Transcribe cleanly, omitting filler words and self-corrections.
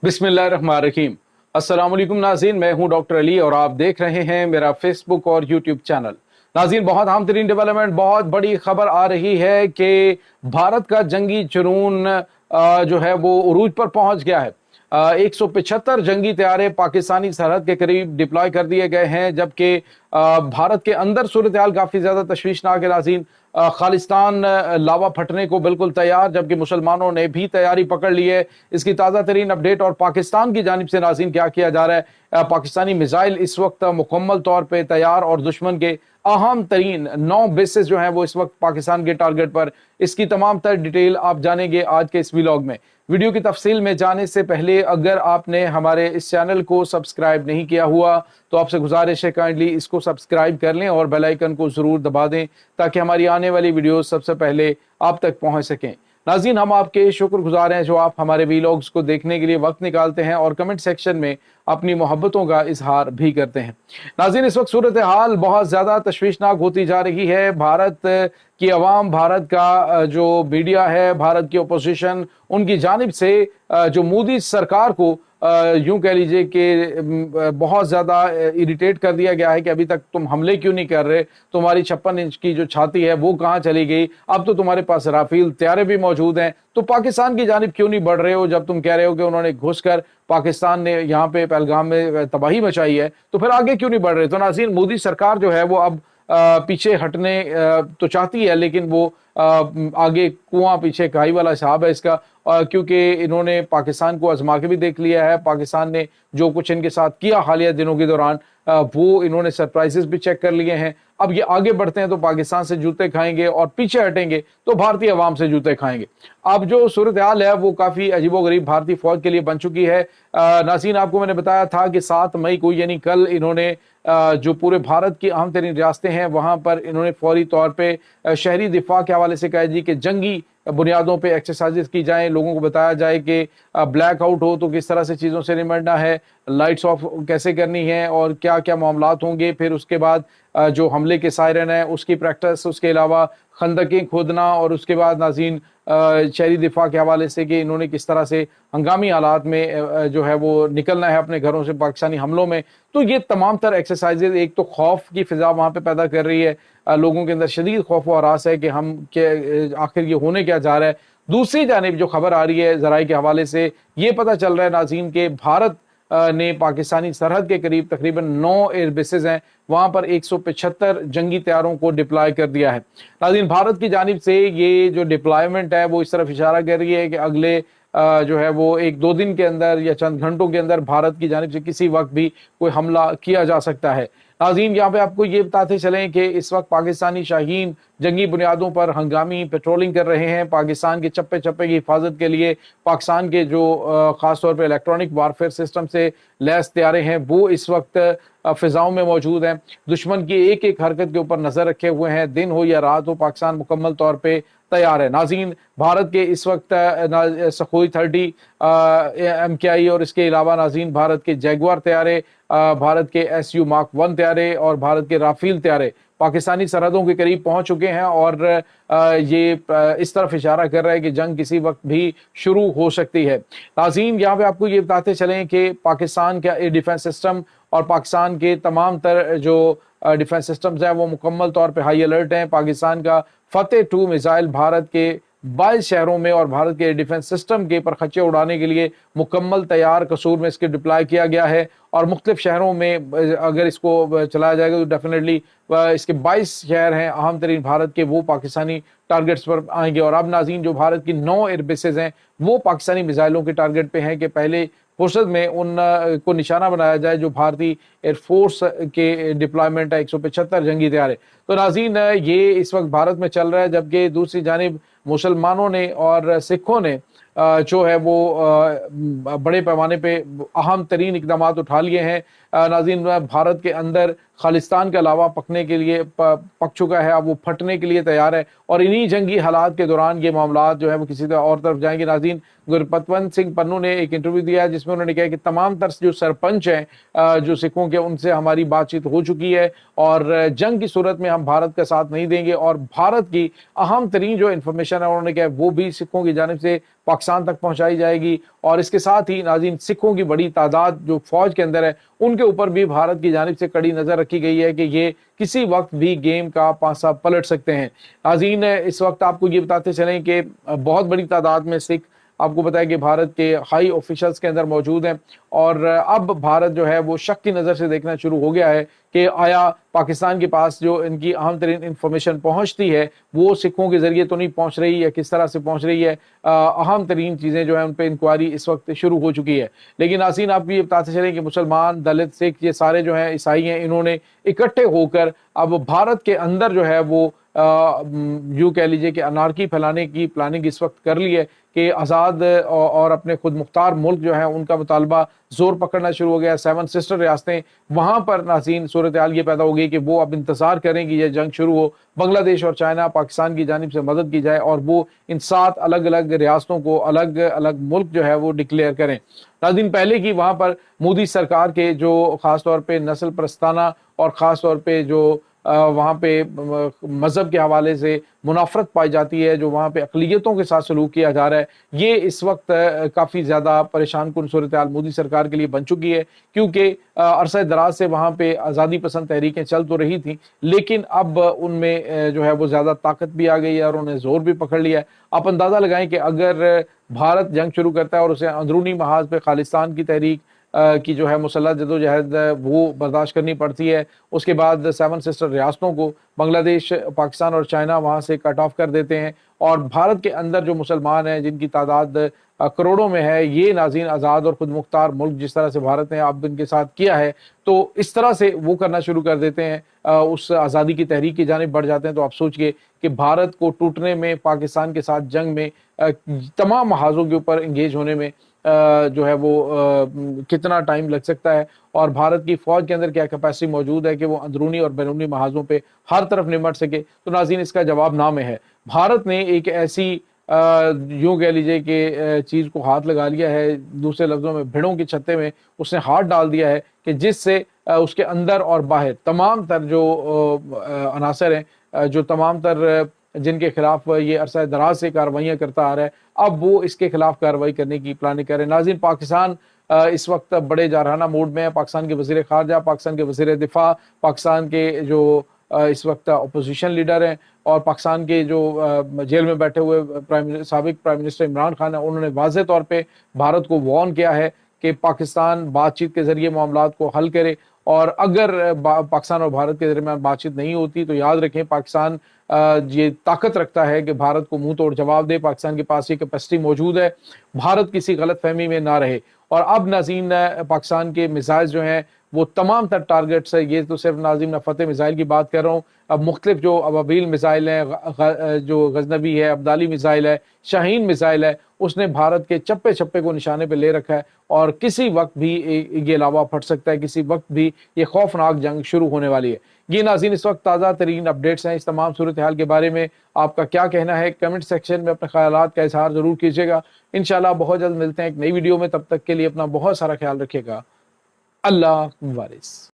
बिस्मिल्लाहिर्रहमानिर्रहीम। अस्सलाम वालेकुम नाज़रीन, मैं हूं डॉक्टर अली और आप देख रहे हैं मेरा फेसबुक और यूट्यूब चैनल। नाज़रीन, बहुत अहम तरीन डेवलपमेंट, बहुत बड़ी खबर आ रही है कि भारत का जंगी जुनून जो है वो उरूज पर पहुंच गया है। 175 जंगी तैयारे पाकिस्तानी सरहद के करीब डिप्लॉय कर दिए गए हैं, जबकि भारत के अंदर सूरत हाल काफ़ी ज़्यादा तशवीशनाक है नाज़रीन। खालिस्तान लावा फटने को बिल्कुल तैयार, जबकि मुसलमानों ने भी तैयारी पकड़ ली है। इसकी ताज़ा तरीन अपडेट और पाकिस्तान की जानिब से नाज़रीन क्या किया जा रहा है। पाकिस्तानी मिसाइल इस वक्त मुकम्मल तौर पर तैयार और दुश्मन के अहम तरीन 9 बेसिस जो हैं वो इस वक्त पाकिस्तान के टारगेट पर। इसकी तमाम तर डिटेल आप जानेंगे आज के इस व्लॉग में। वीडियो की तफसील में जाने से पहले अगर आपने हमारे इस चैनल को सब्सक्राइब नहीं किया हुआ तो आपसे गुजारिश है काइंडली इसको सब्सक्राइब कर लें और बेल आइकन को ज़रूर दबा दें ताकि हमारी आने वाली वीडियो सबसे पहले आप तक पहुंच सकें। नाज़रीन, हम आपके शुक्रगुजार हैं जो आप हमारे वीलॉग्स को देखने के लिए वक्त निकालते हैं और कमेंट सेक्शन में अपनी मोहब्बतों का इजहार भी करते हैं। नाज़रीन, इस वक्त सूरत हाल बहुत ज़्यादा तशवीशनाक होती जा रही है। भारत की अवाम, भारत का जो मीडिया है, भारत की अपोजिशन, उनकी जानिब से जो मोदी सरकार को यूं कह लीजिए कि बहुत ज़्यादा इरिटेट कर दिया गया है कि अभी तक तुम हमले क्यों नहीं कर रहे, तुम्हारी 56 इंच की जो छाती है वो कहाँ चली गई, अब तो तुम्हारे पास राफेल तैयारे भी मौजूद हैं, तो पाकिस्तान की जानिब क्यों नहीं बढ़ रहे हो। जब तुम कह रहे हो कि उन्होंने घुसकर पाकिस्तान ने यहाँ पे पहलगाम में तबाही मचाई है, तो फिर आगे क्यों नहीं बढ़ रहे। तो नाज़रीन, मोदी सरकार जो है वो अब पीछे हटने तो चाहती है, लेकिन वो आगे कुआं पीछे कहाई वाला हिसाब है इसका, क्योंकि इन्होंने पाकिस्तान को आजमा के भी देख लिया है। पाकिस्तान ने जो कुछ इनके साथ किया हालिया दिनों के दौरान, वो इन्होंने सरप्राइजेस भी चेक कर लिए हैं। अब ये आगे बढ़ते हैं तो पाकिस्तान से जूते खाएंगे और पीछे हटेंगे तो भारतीय अवाम से जूते खाएंगे। अब जो सूरत हाल है वो काफ़ी अजीबोगरीब भारतीय फौज के लिए बन चुकी है। नाज़रीन, आपको मैंने बताया था कि 7 मई को यानी कल इन्होंने जो पूरे भारत की अहम तरीन रियासतें हैं वहाँ पर इन्होंने फौरी तौर पर शहरी दिफा के हवाले से कहा जी कि जंगी बुनियादों पे एक्सरसाइजेस की जाएं, लोगों को बताया जाए कि ब्लैक आउट हो तो किस तरह से चीज़ों से निपटना है, लाइट्स ऑफ कैसे करनी है और क्या क्या मामलात होंगे। फिर उसके बाद जो हमले के सायरन है उसकी प्रैक्टिस, उसके अलावा खंदकें खोदना, और उसके बाद नाज़रीन शहरी दिफा के हवाले से कि इन्होंने किस तरह से हंगामी हालात में जो है वो निकलना है अपने घरों से पाकिस्तानी हमलों में। तो ये तमाम तर एक्सरसाइजेज एक तो खौफ की फिजा वहाँ पे पैदा कर रही है, लोगों के अंदर शदीद खौफ व हरास है कि हम के आखिर ये होने क्या जा रहा है। दूसरी जानिब जो खबर आ रही है ज़राए के हवाले से, ये पता चल रहा है नाज़रीन के भारत ने पाकिस्तानी सरहद के करीब तकरीबन 9 एयर बेसेस हैं, वहाँ पर 175 जंगी तैयारों को डिप्लॉय कर दिया है। नाज़रीन, भारत की जानिब से ये जो डिप्लॉयमेंट है वो इस तरफ इशारा कर रही है कि अगले जो है वो 1-2 दिन के अंदर या चंद घंटों के अंदर भारत की जानिब से किसी वक्त भी कोई हमला किया जा सकता है। नाज़रीन, यहाँ पे आपको ये बताते चलें कि इस वक्त पाकिस्तानी शाहीन जंगी बुनियादों पर हंगामी पेट्रोलिंग कर रहे हैं। पाकिस्तान के चप्पे चप्पे की हिफाजत के लिए पाकिस्तान के जो ख़ास तौर पर इलेक्ट्रॉनिक वारफेयर सिस्टम से लैस तैयारे हैं वो इस वक्त फ़िज़ाओं में मौजूद हैं। दुश्मन की एक एक हरकत के ऊपर नज़र रखे हुए हैं, दिन हो या रात हो पाकिस्तान मुकम्मल तौर पर तैयार है। नाज़रीन, भारत के इस वक्त सखोई 30 MKI और इसके अलावा नाज़रीन भारत के जैगुआर तैयारे, भारत के SU Mark 1 तैयारे और भारत के राफेल तैयारे पाकिस्तानी सरहदों के करीब पहुंच चुके हैं और ये इस तरफ इशारा कर रहा है कि जंग किसी वक्त भी शुरू हो सकती है। नाज़रीन, यहाँ पे आपको ये बताते चलें कि पाकिस्तान का एयर डिफेंस सिस्टम और पाकिस्तान के तमाम तर जो डिफेंस सिस्टम्स हैं वो मुकम्मल तौर पे हाई अलर्ट हैं। पाकिस्तान का फतेह 2 मिसाइल भारत के 22 शहरों में और भारत के डिफेंस सिस्टम के पर खच्चे उड़ाने के लिए मुकम्मल तैयार, कसूर में इसके डिप्लॉय किया गया है और मुख्तलिफ शहरों में अगर इसको चलाया जाएगा तो डेफिनेटली इसके 22 शहर हैं अहम तरीन भारत के, वो पाकिस्तानी टारगेट्स पर आएंगे। और अब नाज़रीन जो भारत की 9 एयर बेसेज हैं वो पाकिस्तानी मिसाइलों के टारगेट पे हैं कि पहले फुर्सत में उन को निशाना बनाया जाए जो भारतीय एयरफोर्स के डिप्लॉयमेंट है 175 जंगी तैयारे। तो नाज़रीन, ये इस वक्त भारत में चल रहा है, जबकि दूसरी जानिब मुसलमानों ने और सिखों ने जो है वो बड़े पैमाने पे अहम तरीन इकदाम उठा लिए हैं। नाज़रीन, भारत के अंदर खालिस्तान के अलावा पकने के लिए पक चुका है, अब वो फटने के लिए तैयार है और इन्हीं जंगी हालात के दौरान ये मामला जो है वो किसी और तरफ जाएंगे। नाज़रीन, गुरपतवंत सिंह पन्नू ने एक इंटरव्यू दिया है जिसमें उन्होंने कहा कि तमाम तरह जो सरपंच हैं जो सिखों के, उनसे हमारी बातचीत हो चुकी है और जंग की सूरत में हम भारत का साथ नहीं देंगे और भारत की अहम तरीन जो इन्फॉर्मेशन है उन्होंने कहा वो भी सिखों की जानिब से پاکستان تک پہنچائی جائے گی، اور اس کے ساتھ ہی ناظرین سکھوں کی بڑی تعداد جو فوج کے اندر ہے ان کے اوپر بھی بھارت کی جانب سے کڑی نظر رکھی گئی ہے کہ یہ کسی وقت بھی گیم کا پانسا پلٹ سکتے ہیں۔ ناظرین اس وقت آپ کو یہ بتاتے چلیں کہ بہت بڑی تعداد میں سکھ آپ کو پتا ہے کہ بھارت کے ہائی آفیشلز کے اندر موجود ہیں، اور اب بھارت جو ہے وہ شک کی نظر سے دیکھنا شروع ہو گیا ہے کہ آیا پاکستان کے پاس جو ان کی اہم ترین انفارمیشن پہنچتی ہے وہ سکھوں کے ذریعے تو نہیں پہنچ رہی، یا کس طرح سے پہنچ رہی ہے۔ اہم ترین چیزیں جو ہیں ان پہ انکوائری اس وقت شروع ہو چکی ہے۔ لیکن ناظرین آپ کو یہ بتاتے چلیں کہ مسلمان، دلت، سکھ یہ سارے جو ہیں عیسائی ہیں، انہوں نے اکٹھے ہو کر اب بھارت کے اندر جو ہے وہ یوں کہہ لیجئے کہ انارکی پھیلانے کی پلاننگ اس وقت کر لی ہے کہ آزاد اور اپنے خود مختار ملک جو ہے ان کا مطالبہ زور پکڑنا شروع ہو گیا۔ 7 سسٹر ریاستیں، وہاں پر ناظرین صورتحال یہ پیدا ہو گئی کہ وہ اب انتظار کریں کہ یہ جنگ شروع ہو، بنگلہ دیش اور چائنا پاکستان کی جانب سے مدد کی جائے اور وہ ان 7 الگ الگ ریاستوں کو الگ الگ ملک جو ہے وہ ڈکلیئر کریں۔ ناظرین پہلے کی وہاں پر مودی سرکار کے جو خاص طور پہ نسل پرستانہ اور خاص طور پہ جو وہاں پہ مذہب کے حوالے سے منافرت پائی جاتی ہے، جو وہاں پہ اقلیتوں کے ساتھ سلوک کیا جا رہا ہے، یہ اس وقت کافی زیادہ پریشان کن صورتحال مودی سرکار کے لیے بن چکی ہے، کیونکہ عرصہ دراز سے وہاں پہ آزادی پسند تحریکیں چل تو رہی تھیں، لیکن اب ان میں جو ہے وہ زیادہ طاقت بھی آ گئی ہے اور انہیں زور بھی پکڑ لیا ہے۔ آپ اندازہ لگائیں کہ اگر بھارت جنگ شروع کرتا ہے اور اسے اندرونی محاذ پہ خالصتان کی تحریک کی جو ہے مسلح جدوجہد وہ برداشت کرنی پڑتی ہے، اس کے بعد 7 سسٹر ریاستوں کو بنگلہ دیش، پاکستان اور چائنا وہاں سے کٹ آف کر دیتے ہیں، اور بھارت کے اندر جو مسلمان ہیں جن کی تعداد کروڑوں میں ہے، یہ ناظرین آزاد اور خود مختار ملک جس طرح سے بھارت نے اب ان کے ساتھ کیا ہے، تو اس طرح سے وہ کرنا شروع کر دیتے ہیں، اس آزادی کی تحریک کی جانب بڑھ جاتے ہیں۔ تو آپ سوچئے کہ بھارت کو ٹوٹنے میں، پاکستان کے ساتھ جنگ میں، تمام محاذوں کے اوپر انگیج ہونے میں جو ہے وہ کتنا ٹائم لگ سکتا ہے، اور بھارت کی فوج کے اندر کیا کیپیسٹی موجود ہے کہ وہ اندرونی اور بیرونی محاذوں پہ ہر طرف نمٹ سکے۔ تو ناظرین اس کا جواب نامے ہے۔ بھارت نے ایک ایسی یوں کہہ لیجئے کہ چیز کو ہاتھ لگا لیا ہے، دوسرے لفظوں میں بھیڑوں کے چھتے میں اس نے ہاتھ ڈال دیا ہے کہ جس سے اس کے اندر اور باہر تمام تر جو عناصر ہیں، جو تمام تر جن کے خلاف یہ عرصہ دراز سے کارروائیاں کرتا آ رہا ہے، اب وہ اس کے خلاف کارروائی کرنے کی پلاننگ کر رہے ہیں۔ ناظرین پاکستان اس وقت بڑے جارحانہ موڈ میں ہے۔ پاکستان کے وزیر خارجہ، پاکستان کے وزیر دفاع، پاکستان کے جو اس وقت اپوزیشن لیڈر ہیں، اور پاکستان کے جو جیل میں بیٹھے ہوئے سابق پرائم منسٹر عمران خان ہیں، انہوں نے واضح طور پہ بھارت کو وارن کیا ہے کہ پاکستان بات چیت کے ذریعے معاملات کو حل کرے، اور اگر پاکستان اور بھارت کے درمیان بات چیت نہیں ہوتی تو یاد رکھیں پاکستان یہ طاقت رکھتا ہے کہ بھارت کو منہ توڑ جواب دے۔ پاکستان کے پاس یہ کیپیسٹی موجود ہے، بھارت کسی غلط فہمی میں نہ رہے۔ اور اب ناظرین پاکستان کے میزائل جو ہیں وہ تمام تر ٹارگٹس ہے، یہ تو صرف ناظرین میں فتح میزائل کی بات کر رہا ہوں، اب مختلف جو ابابیل میزائل ہیں، جو غزنوی ہے، عبدالی میزائل ہے، شاہین میزائل ہے، اس نے بھارت کے چپے چپے کو نشانے پہ لے رکھا ہے، اور کسی وقت بھی یہ لاوا پھٹ سکتا ہے، کسی وقت بھی یہ خوفناک جنگ شروع ہونے والی ہے۔ یہ ناظرین اس وقت تازہ ترین اپڈیٹس ہیں۔ اس تمام صورتحال کے بارے میں آپ کا کیا کہنا ہے؟ کمنٹ سیکشن میں اپنے خیالات کا اظہار ضرور کیجیے گا۔ انشاءاللہ بہت جلد ملتے ہیں ایک نئی ویڈیو میں، تب تک کے لیے اپنا بہت سارا خیال رکھیے گا۔ اللہ وارث۔